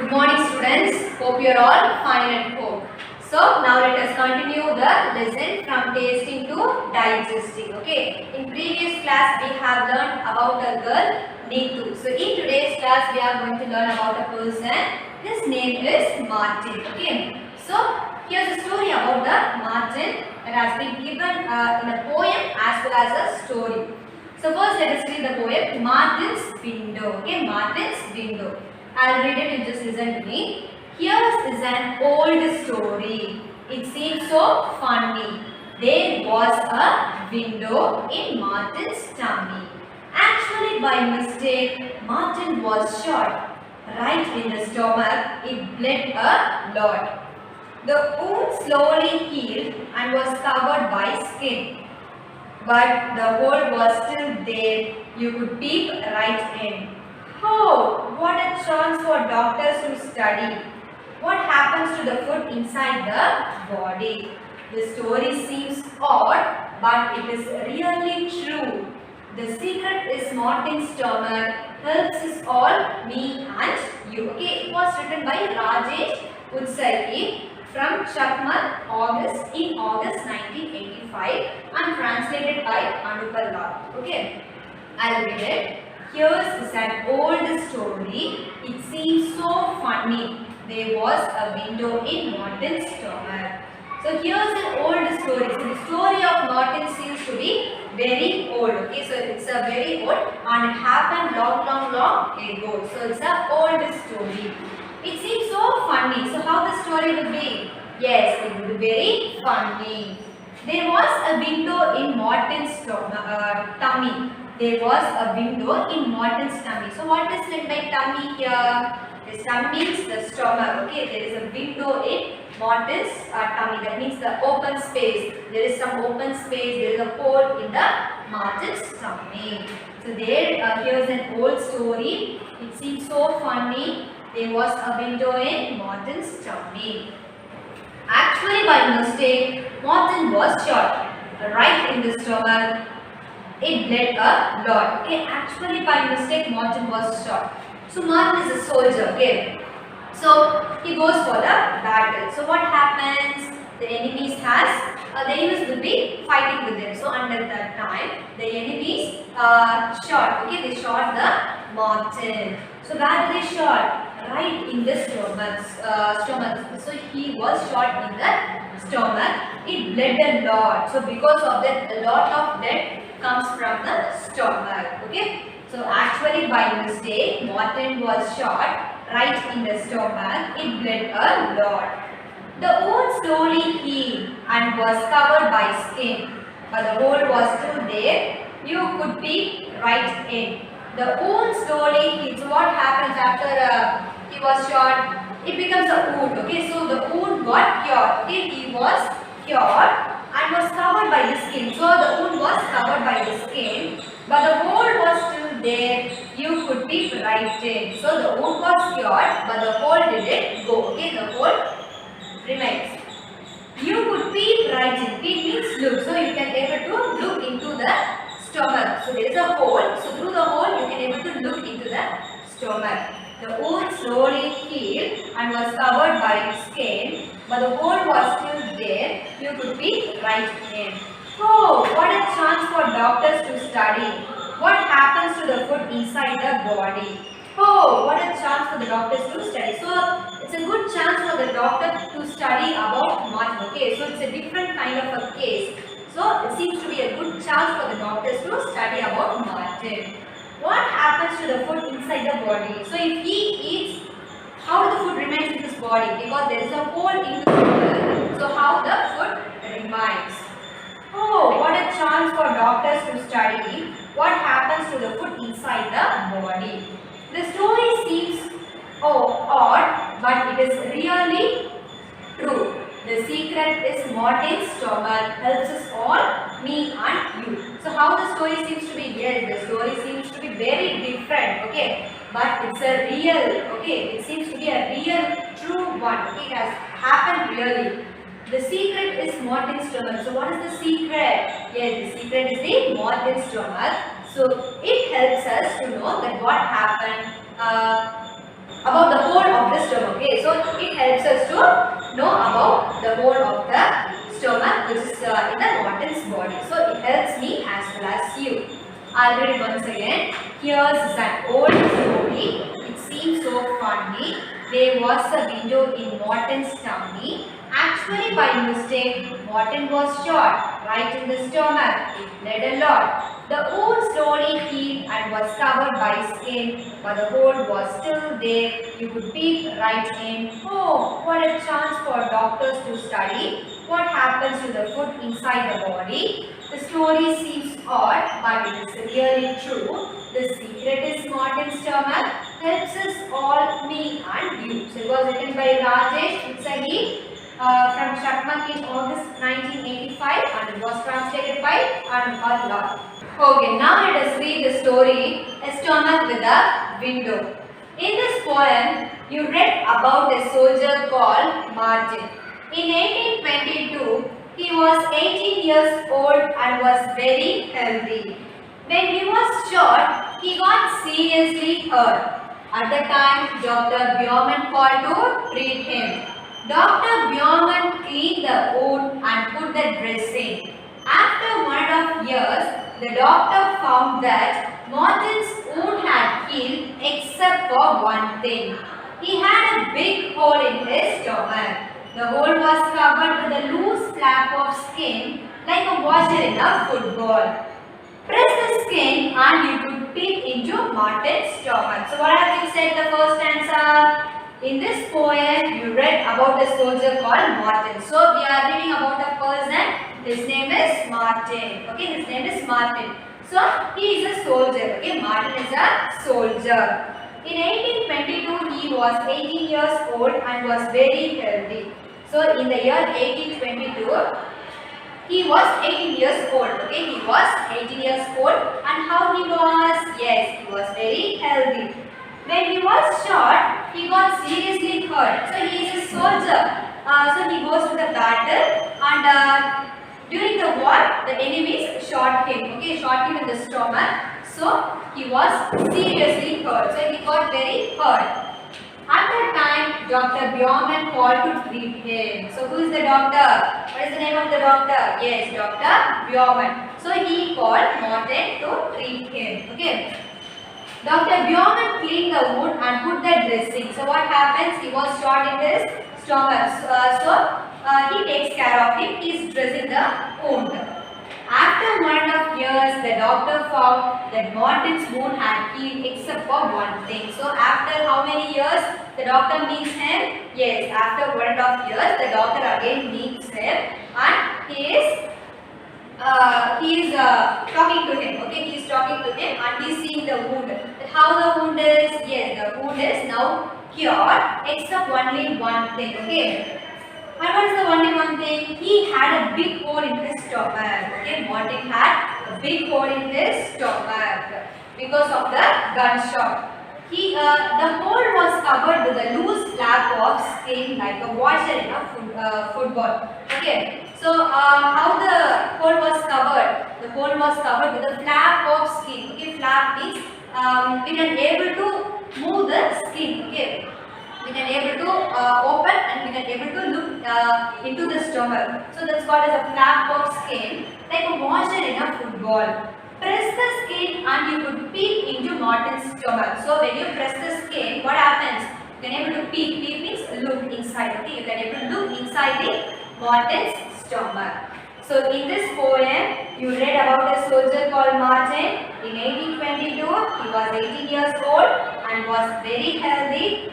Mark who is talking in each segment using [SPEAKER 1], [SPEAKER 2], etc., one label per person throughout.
[SPEAKER 1] Good morning students, hope you are all fine at home. So now let us continue the lesson from tasting to digesting. Okay, in previous class we have learned about a girl Neetu. So in today's class we are going to learn about a person. His name is Martin. Okay, so here's a story about the Martin that has been given in a poem as well as a story. So first let us read the poem Martin's Window. Okay, Martin's Window. I'll read it, you just listen to me. Here is an old story. It seems so funny. There was a window in Martin's tummy. Actually, by mistake, Martin was shot. Right in the stomach, it bled a lot. The wound slowly healed and was covered by skin. But the hole was still there. You could peep right in. Oh, what a chance for doctors to study. What happens to the food inside the body? The story seems odd, but it is really true. The secret is Martin's stomach, helps us all, me and you. Okay, it was written by Rajesh Udsari from Chakmat, in August 1985 and translated by Anupal Lal. Okay, I'll read it. Here's an old story. It seems so funny. There was a window in Martin's stomach. So here's an old story. So the story of Martin seems to be very old. Okay, so it's a very old and it happened long ago. So it's an old story. It seems so funny. So how the story would be? Yes, it would be very funny. There was a window in Martin's tummy. There was a window in Martin's tummy. So what is meant by tummy here? This tummy means the stomach. Okay, there is a window in Martin's tummy. That means the open space. There is some open space. There is a hole in the Martin's tummy. So here's an old story. It seems so funny. There was a window in Martin's tummy. Actually, by mistake, Martin was shot right in the stomach. It bled a lot. Okay, actually by mistake Martin was shot. So Martin is a soldier. Okay, so he goes for the battle. So what happens? The enemies will be fighting with them. So under that time, the enemies shot. Okay, they shot the Martin. So where did they shot? Right in the stomach. So he was shot in the stomach. It bled a lot. So because of that, a lot of blood comes from the stomach. Okay. So actually by mistake, Martin was shot right in the stomach. It bled a lot. The wound slowly healed and was covered by skin. But the hole was still there. You could peek right in. The wound slowly healed. So what happens after he was shot? It becomes a wound. Okay, so the wound got cured. Okay, he was cured and was covered by the skin. So the wound was covered by the skin, but the hole was still there. You could peep right in. So the wound was cured, but the hole didn't go. Okay, the hole remains. You could peep right in. Peep means look. So you can able to look into the stomach. So there is a hole. So through the hole you can able to look into the stomach. The wound slowly healed and was covered by skin, but the hole was still there. You could peek right in. Oh, what a chance for doctors to study. What happens to the food inside the body? Oh, what a chance for the doctors to study. So, it's a good chance for the doctor to study about Martin. Okay, so it's a different kind of a case. So, it seems to be a good chance for the doctors to study about Martin. What happens to the food inside the body? So, if he eats, how the food remains in his body? Because there is a hole in the food. So, how the food remains? Oh, what a chance for doctors to study what happens to the food inside the body. The story seems odd, but it is really true. The secret is Martin's stomach, helps us all, me and you. So how the story seems to be? Yes, the story seems to be very different, okay, but it's a real, okay, it seems to be a real true one, okay, it has happened really. The secret is Martin's stomach. So what is the secret? Yes, the secret is the Martin's stomach. So it helps us to know that what happened about the whole of the stomach. it helps us to know about the whole of the stomach, which is in the Morton's body. So it helps me as well as you. I'll read it once again. Here's an old story. It seems so funny. There was a window in Morton's tummy. Actually, by mistake, Morton was shot right in the stomach. It bled a lot. The wound slowly healed and was covered by skin, but the hole was still there. You could peek right in. Oh, what a chance for doctors to study what happens to the food inside the body. The story seems odd, but it is really true. The secret is Morton's stomach helps us all, me and you. So it was written by Rajesh Utsagi from Chakmak in August 1985 and it was translated by Anupar Lal. Okay, now let us read the story, A Stomach with a Window. In this poem, you read about a soldier called Martin. In 1822, he was 18 years old and was very healthy. When he was shot, he got seriously hurt. At the time, Dr. Bjorman called to treat him. Dr. Bjorman cleaned the wound and put the dressing. After 1.5 years, the doctor found that Morton's wound had healed except for one thing. He had a big hole in his stomach. The hole was covered with a loose flap of skin like a washer in a football. Press the skin and you could peek into Morton's stomach. So what have you said the first answer? In this poem, you read about a soldier called Martin. So we are reading about a person. His name is Martin. Okay, his name is Martin. So he is a soldier. Okay, Martin is a soldier. In 1822, he was 18 years old and was very healthy. So in the year 1822, he was 18 years old. Okay, he was 18 years old. And how he was? Yes, he was very healthy. When he was shot, he got seriously hurt. So he is a soldier. So he goes to the battle and during the war, the enemies shot him. Okay, shot him in the stomach. So he was seriously hurt. So he got very hurt. At that time, Dr. Bjorman called to treat him. So who is the doctor? What is the name of the doctor? Yes, Dr. Bjorman. So he called Morton to treat him. Okay. Dr. Bjorman cleaned the wound and put the dressing. So what happens? He was shot in his stomach. He takes care of him. He is dressing the wound. After 1.5 years, the doctor found that Morton's wound had healed except for one thing. So after how many years the doctor meets him? Yes, after 1.5 years, the doctor again meets him and he is talking to him. Okay, he is talking to him and he is seeing the wound. How the wound is? Yes, the wound is now cured except only one thing. Okay. And what is the only one thing? He had a big hole in his stomach. Okay, Morton had a big hole in his stomach because of the gunshot. The hole was covered with a loose flap of skin like a washer in a football. Okay, so how the hole was covered? The hole was covered with a flap of skin. Okay, flap means we can able to move the skin. Okay. We can able to open and we can able to look into the stomach. So that's called as a flap of skin, like a washer in a football. Press the skin and you could peek into Morton's stomach. So when you press the skin, what happens? You can able to peek. Peek means look inside. Okay, you can able to look inside the Morton's stomach. So in this poem, you read about a soldier called Martin. In 1822, he was 18 years old and was very healthy.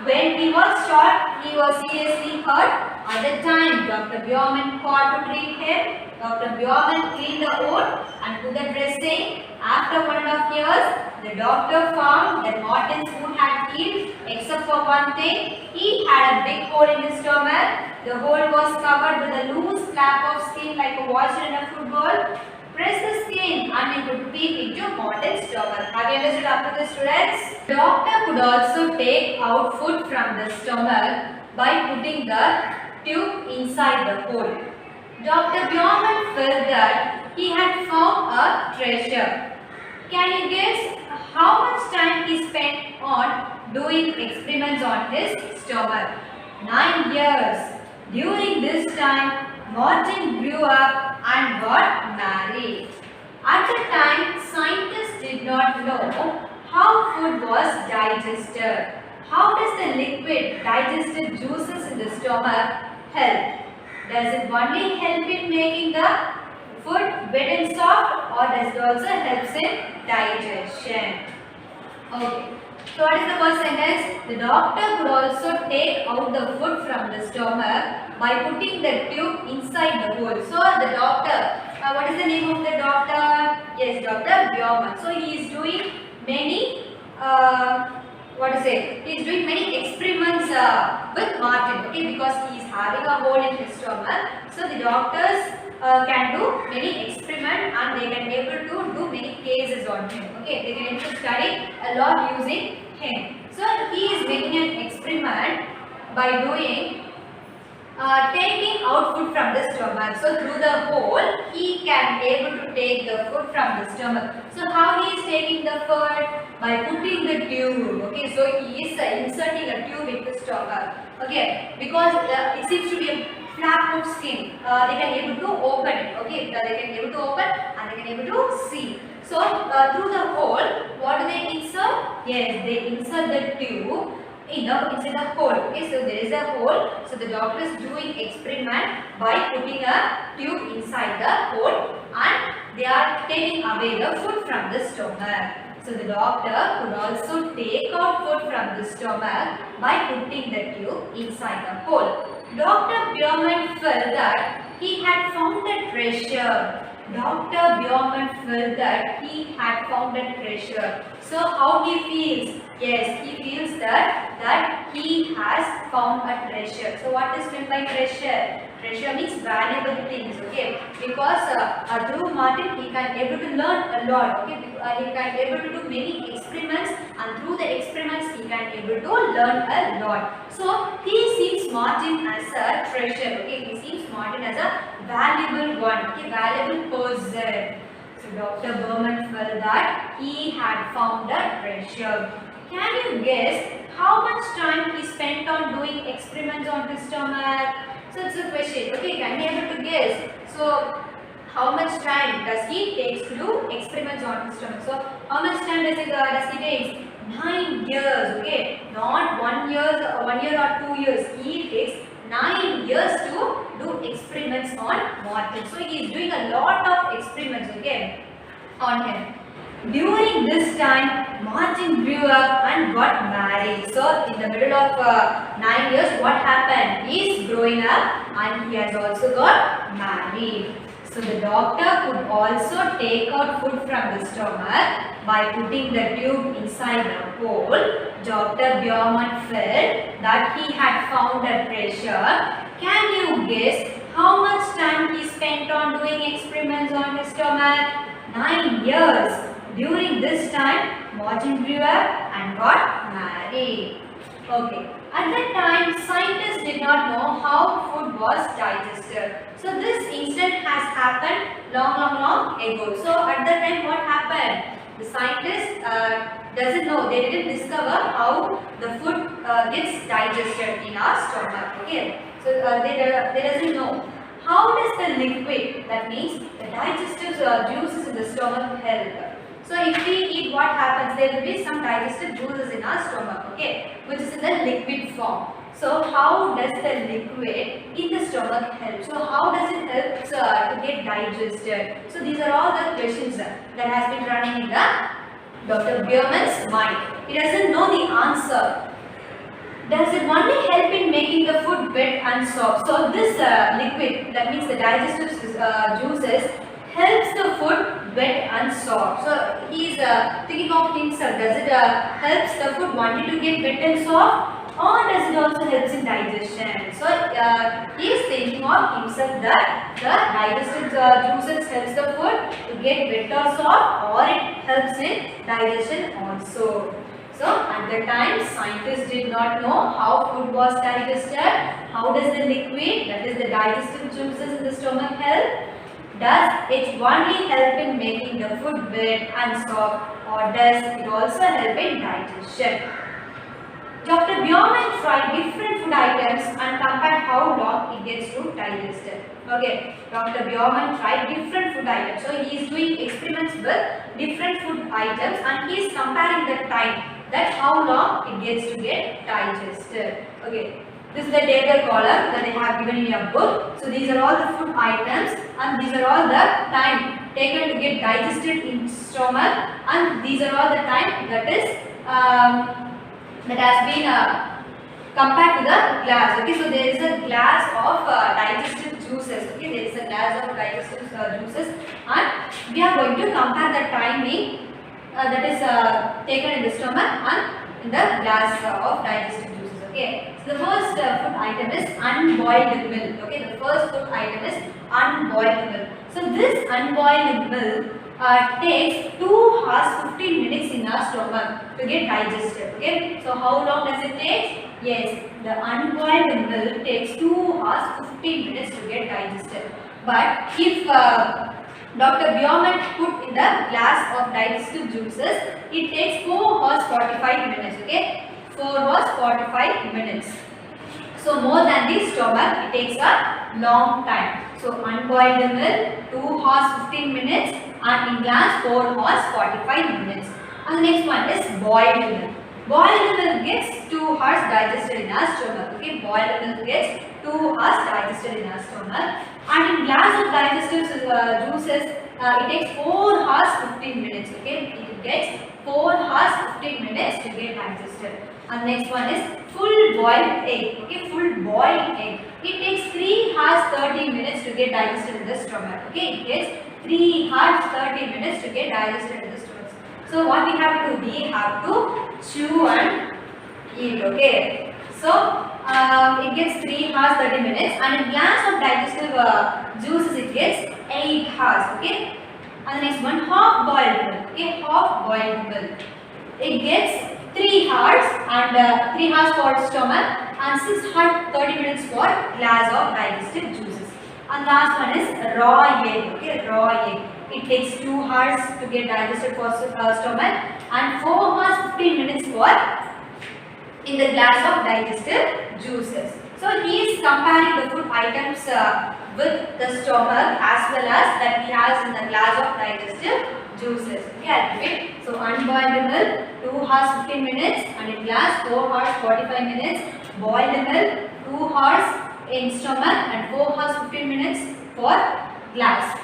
[SPEAKER 1] When he was shot, he was seriously hurt. At the time, Dr. Bjorman called to treat him. Dr. Bjorman cleaned the wound and put the dressing. After 1.5 years, the doctor found that Morton's wound had healed except for one thing. He had a big hole in his stomach. The hole was covered with a loose flap of skin like a washer in a football. Press the skin and you could peek into Morton's stomach. Have you understood up to this, students? The doctor could also take out food from the stomach by putting the tube inside the hole. Dr. Bjorman felt that he had found a treasure. Can you guess how much time he spent on doing experiments on his stomach. 9 years. During this time, Martin grew up and got married. At the time, scientists did not know how food was digested. How does the liquid digested juices in the stomach help? Does it only help in making the food wet and soft, or does it also help in digestion? Okay. So what is the first sentence? The doctor could also take out the food from the stomach by putting the tube inside the hole. So the doctor, what is the name of the doctor? Yes, Dr. Bjorman. So he is doing many, he is doing many experiments with Martin, okay, because he is having a hole in his stomach. So the doctors can do many experiments and they can able to do many cases on him. Okay, they can able to study a lot using him. So he is making an experiment by doing taking out food from the stomach. So through the hole, he can able to take the food from the stomach. So how he is taking the food? By putting the tube. Okay, so he is inserting a tube into the stomach. Okay, because it seems to be a flap of skin. They can able to open it. Okay, they can able to open and they can able to see. So through the hole, what do they insert? Yes, they insert the tube inside the hole. Okay, so there is a hole. So the doctor is doing experiment by putting a tube inside the hole and they are taking away the food from the stomach. So the doctor could also take out food from the stomach by putting the tube inside the hole. Dr. Bjorman felt that he had found a treasure. Dr. Bjorman felt that he had found a treasure. So how he feels? Yes, he feels that he has found a treasure. So what is meant by treasure? Treasure means valuable things, okay? Because through Martin he can able to learn a lot, okay? He can able to do many experiments and through the experiments he can able to learn a lot. So he sees Martin as a treasure, okay? He sees Martin as a valuable one, okay? Valuable person. So Dr. Bjorman felt that he had found a treasure. Can you guess how much time he spent on doing experiments on his stomach? So it's a question. Okay, can you able to guess? So how much time does he take to do experiments on his stomach? So how much time does he take? 9 years. Okay, not 1 year, 1 year or 2 years. He takes 9 years to do experiments on Martin. So he is doing a lot of experiments, okay, on him. During this time, Martin grew up and got married. So in the middle of 9 years, what happened? He is growing up and he has also got married. So the doctor could also take out food from the stomach by putting the tube inside the hole. Dr. Bjorman felt that he had found a treasure. Can you guess how much time he spent on doing experiments on his stomach? 9 years. During this time, Martin grew up and got married. Okay. At that time, scientists did not know how food was digested. So this incident has happened long ago. So at that time, what happened? The scientists doesn't know. They didn't discover how the food gets digested in our stomach. Okay. So they doesn't know. How does the liquid, that means the digestive juices in the stomach help? So if we eat, what happens? There will be some digestive juices in our stomach, okay, which is in the liquid form. So how does the liquid in the stomach help? So how does it help to get digested? So these are all the questions that has been running in the Dr. Bjorman's mind. He doesn't know the answer. Does it only help in making the food wet and soft? So this liquid, that means the digestive juices, helps the food wet and soft. So he is thinking of himself. Does it helps the food only to get wet and soft, or does it also helps in digestion? So he is thinking of himself that the digestive juices helps the food to get wet or soft, or it helps in digestion also. So at the time, scientists did not know how food was digested. How does the liquid, that is the digestive juices in the stomach, help? Does it only help in making the food wet and soft, or does it also help in digestion? Dr. Bjorman tried different food items and compared how long it gets to digest it. Okay, Dr. Bjorman tried different food items. So he is doing experiments with different food items and he is comparing the time, that how long it gets to get digested. Okay, this is the table column that they have given in your book. So these are all the food items and these are all the time taken to get digested in stomach, and these are all the time that is that has been compared to the glass. Okay, so there is a glass of digestive juices. Okay, there is a glass of digestive juices, and we are going to compare the timing that is taken in the stomach and in the glass of digestive juices. Okay, so the first food item is unboiled milk. Okay, the first food item is unboiled milk. So this unboiled milk takes 2 hours 15 minutes in our stomach to get digested. Okay, so how long does it take? Yes, the unboiled milk takes 2 hours 15 minutes to get digested. But if Dr. Bjorman put in the glass of digestive juices, it takes 4 hours 45 minutes. Okay, 4 hours 45 minutes. So more than the stomach, it takes a long time. So unboiled milk 2 hours 15 minutes and in glass 4 hours 45 minutes. And the next one is boiled milk. Boiled milk gets 2 hours digested in our stomach. Okay, boiled milk gets 2 hours digested in our stomach. And in glass of digestive juices, it takes 4 hours 15 minutes. Okay, it gets 4 hours 15 minutes to get digested. And next one is full boiled egg. Okay, full boiled egg. It takes 3 hours 30 minutes to get digested in the stomach. Okay, it takes 3 hours 30 minutes to get digested in the stomach. So what we have to do? We have to chew and eat. Okay. So it gets 3 hours 30 minutes, and in glass of digestive juices it gets 8 hours. Okay. And the next one, half boiled milk. Okay, half boiled milk. It gets 3 hours and 3 hours for stomach and 6 hours 30 minutes for glass of digestive juices. And last one is raw egg. Okay, raw egg. It takes 2 hours to get digested for stomach and 4 hours 15 minutes for in the glass of digestive juices. So he is comparing the food items with the stomach as well as that he has in the glass of digestive juices. Okay, I'll repeat. So unboiled milk 2 hours 15 minutes and in glass 4 hours 45 minutes. Boiled milk 2 hours in stomach and 4 hours 15 minutes for glass.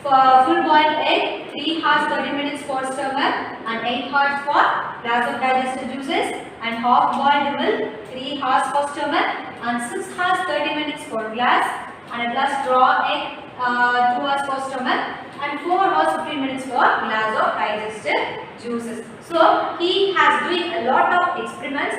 [SPEAKER 1] For full boiled egg 3 hours 30 minutes for stomach and 8 hours for glass of digestive juices, and half boiled milk 3 hours for stomach and 6 hours 30 minutes for glass, and at last raw egg 2 hours for stomach and 4 hours 15 minutes for glass of digestive juices. So he has doing a lot of experiments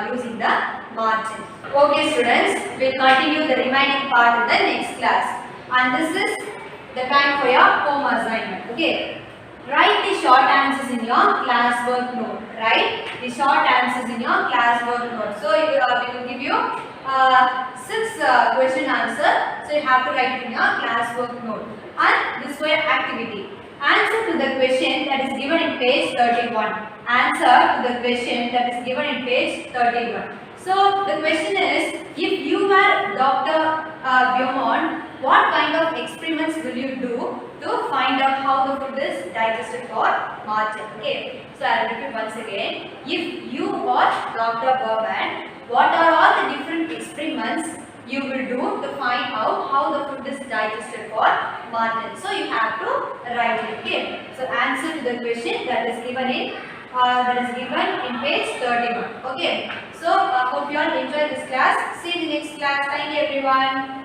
[SPEAKER 1] using the margin. Okay students, we will continue the remaining part in the next class, and this is the time for your home assignment. Okay, write the short answers in your classwork note. Write the short answers in your classwork note. So we will give you 6 question answer. So you have to write it in your classwork note. And this for your activity. Answer to the question that is given in page 31. Answer to the question that is given in page 31. So the question is, if you were Dr. Bjorman, what kind of experiments will you do to find out how the food is digested for Martin? Okay, so I will repeat once again. If you are Dr. Bjorman, what are all the different experiments you will do to find out how the food is digested for Martin? So you have to write it. Okay, so answer to the question that is given in page 31. Okay, so hope you all enjoy this class. See you in the next class. Thank you everyone.